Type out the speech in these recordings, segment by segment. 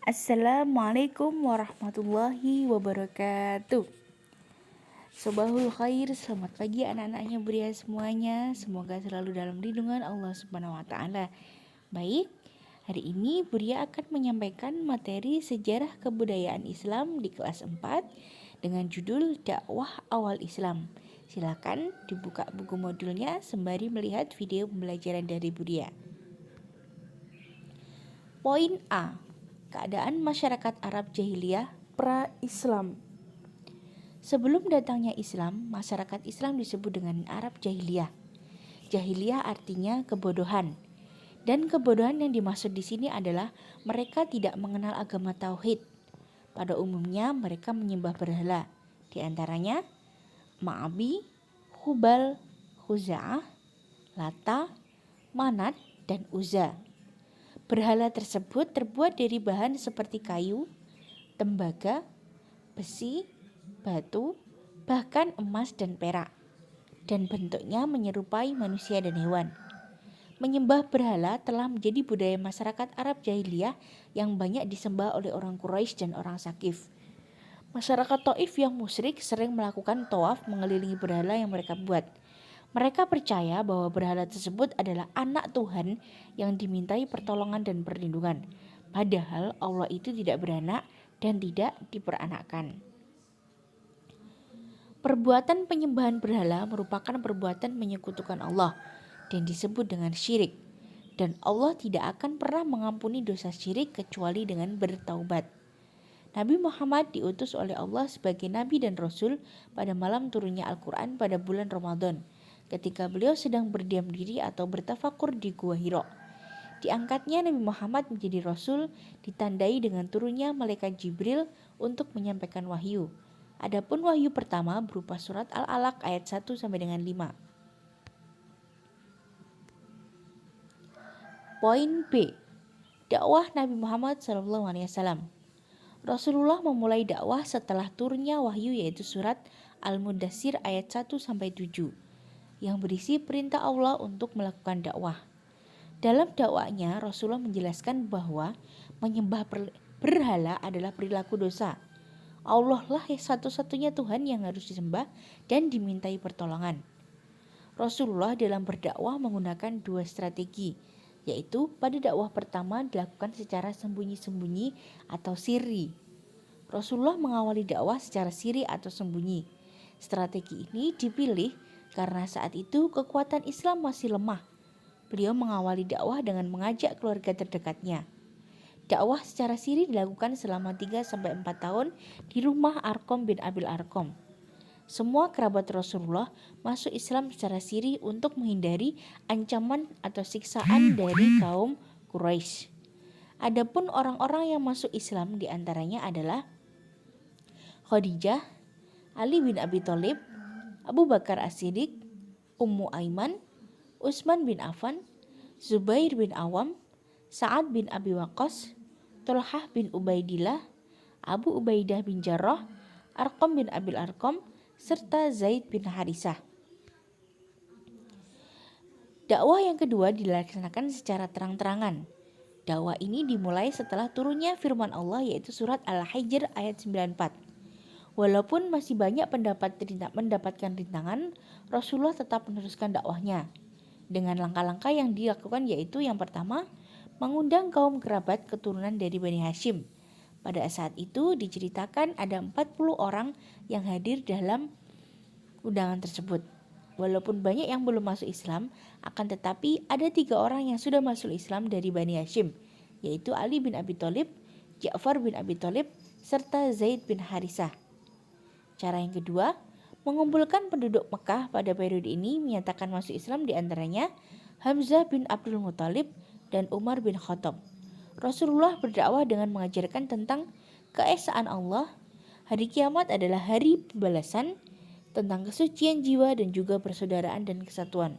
Assalamualaikum warahmatullahi wabarakatuh. Sobahul khair, selamat pagi anak-anaknya Buria semuanya. Semoga selalu dalam lindungan Allah Subhanahu wa taala. Baik, hari ini Buria akan menyampaikan materi sejarah kebudayaan Islam di kelas 4 dengan judul Dakwah Awal Islam. Silakan dibuka buku modulnya sembari melihat video pembelajaran dari Buria. Poin A. Keadaan masyarakat Arab jahiliyah pra-Islam. Sebelum datangnya Islam, masyarakat Islam disebut dengan Arab jahiliyah. Jahiliyah artinya kebodohan. Dan kebodohan yang dimaksud di sini adalah mereka tidak mengenal agama tauhid. Pada umumnya mereka menyembah berhala. Di antaranya Ma'abi, Hubal, Khuza'ah, Lata, Manat, dan Uzza. Berhala tersebut terbuat dari bahan seperti kayu, tembaga, besi, batu, bahkan emas dan perak. Dan bentuknya menyerupai manusia dan hewan. Menyembah berhala telah menjadi budaya masyarakat Arab jahiliyah yang banyak disembah oleh orang Quraisy dan orang Sakif. Masyarakat Taif yang musyrik sering melakukan tawaf mengelilingi berhala yang mereka buat. Mereka percaya bahwa berhala tersebut adalah anak Tuhan yang dimintai pertolongan dan perlindungan. Padahal Allah itu tidak beranak dan tidak diperanakkan. Perbuatan penyembahan berhala merupakan perbuatan menyekutukan Allah dan disebut dengan syirik. Dan Allah tidak akan pernah mengampuni dosa syirik kecuali dengan bertaubat. Nabi Muhammad diutus oleh Allah sebagai Nabi dan Rasul pada malam turunnya Al-Quran pada bulan Ramadan, ketika beliau sedang berdiam diri atau bertafakur di Gua Hira. Diangkatnya Nabi Muhammad menjadi Rasul ditandai dengan turunnya malaikat Jibril untuk menyampaikan wahyu. Adapun wahyu pertama berupa surat Al-Alaq ayat 1 sampai dengan 5. Poin B. Dakwah Nabi Muhammad SAW. Rasulullah memulai dakwah setelah turunnya wahyu yaitu surat Al-Mudaththir ayat 1 sampai 7 yang berisi perintah Allah untuk melakukan dakwah. Dalam dakwahnya Rasulullah menjelaskan bahwa menyembah berhala adalah perilaku dosa. Allah lah satu-satunya Tuhan yang harus disembah dan dimintai pertolongan. Rasulullah dalam berdakwah menggunakan dua strategi, yaitu pada dakwah pertama dilakukan secara sembunyi-sembunyi atau sirri. Rasulullah mengawali dakwah secara sirri atau sembunyi. Strategi ini dipilih karena saat itu kekuatan Islam masih lemah. Beliau mengawali dakwah dengan mengajak keluarga terdekatnya. Dakwah secara sirri dilakukan selama 3-4 tahun di rumah Arqam bin Abil Arqam. Semua kerabat Rasulullah masuk Islam secara sirri untuk menghindari ancaman atau siksaan dari kaum Quraisy. Adapun orang-orang yang masuk Islam diantaranya adalah Khadijah, Ali bin Abi Thalib, Abu Bakar As-Siddiq, Ummu Aiman, Utsman bin Affan, Zubair bin Awam, Sa'ad bin Abi Waqqas, Thalhah bin Ubaidillah, Abu Ubaidah bin Jarrah, Arqam bin Abil Arqam, serta Zaid bin Harisah. Dakwah yang kedua dilaksanakan secara terang-terangan. Dakwah ini dimulai setelah turunnya firman Allah yaitu surat Al-Hijr ayat 94. Walaupun masih banyak mendapatkan rintangan, Rasulullah tetap meneruskan dakwahnya. Dengan langkah-langkah yang dilakukan yaitu yang pertama, mengundang kaum kerabat keturunan dari Bani Hashim. Pada saat itu diceritakan ada 40 orang yang hadir dalam undangan tersebut. Walaupun banyak yang belum masuk Islam, akan tetapi ada 3 orang yang sudah masuk Islam dari Bani Hashim, yaitu Ali bin Abi Thalib, Ja'far bin Abi Thalib, serta Zaid bin Harisah. Cara yang kedua, mengumpulkan penduduk Mekah pada periode ini menyatakan masuk Islam diantaranya Hamzah bin Abdul Muthalib dan Umar bin Khattab. Rasulullah berdakwah dengan mengajarkan tentang keesaan Allah, hari kiamat adalah hari pembalasan, tentang kesucian jiwa dan juga persaudaraan dan kesatuan.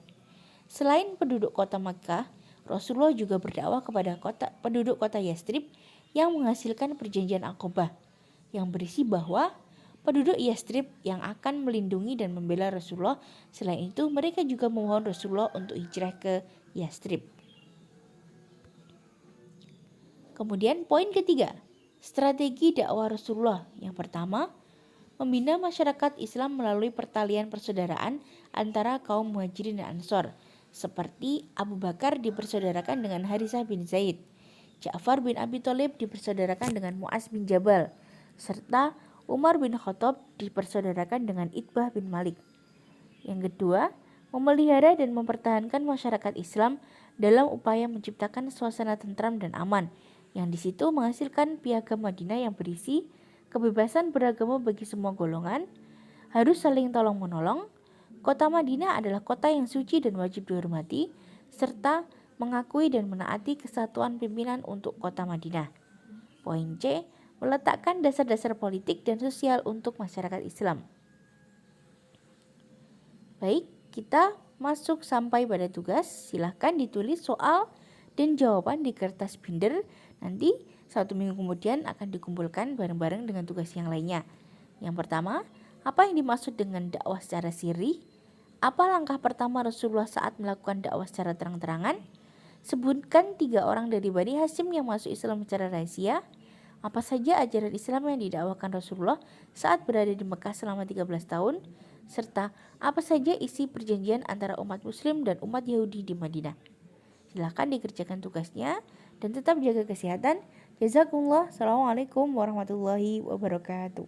Selain penduduk kota Makkah, Rasulullah juga berdakwah kepada penduduk kota Yastrib yang menghasilkan perjanjian Aqabah yang berisi bahwa penduduk Yastrib yang akan melindungi dan membela Rasulullah. Selain itu, mereka juga memohon Rasulullah untuk hijrah ke Yastrib. Kemudian poin ketiga, Strategi dakwah Rasulullah yang pertama, membina masyarakat Islam melalui pertalian persaudaraan antara kaum Muhajirin dan Ansor, seperti Abu Bakar dipersaudarakan dengan Harisah bin Zaid, Ja'far bin Abi Thalib dipersaudarakan dengan Mu'az bin Jabal, serta Umar bin Khattab dipersaudarakan dengan Itbah bin Malik. Yang kedua, memelihara dan mempertahankan masyarakat Islam dalam upaya menciptakan suasana tentram dan aman, yang di situ menghasilkan piagam Madinah yang berisi kebebasan beragama bagi semua golongan, harus saling tolong-menolong, kota Madinah adalah kota yang suci dan wajib dihormati, serta mengakui dan menaati kesatuan pimpinan untuk kota Madinah. Poin C, meletakkan dasar-dasar politik dan sosial untuk masyarakat Islam. Baik, kita masuk sampai pada tugas. Silahkan ditulis soal dan jawaban di kertas binder. Nanti 1 minggu kemudian akan dikumpulkan bareng-bareng dengan tugas yang lainnya. Yang pertama, apa yang dimaksud dengan dakwah secara sirri? Apa langkah pertama Rasulullah saat melakukan dakwah secara terang-terangan? Sebutkan 3 orang dari Bani Hashim yang masuk Islam secara rahasia. Apa saja ajaran Islam yang didakwakan Rasulullah saat berada di Mekah selama 13 tahun? Serta apa saja isi perjanjian antara umat Muslim dan umat Yahudi di Madinah. Silahkan dikerjakan tugasnya dan tetap jaga kesehatan. Jazakumullah. Assalamualaikum warahmatullahi wabarakatuh.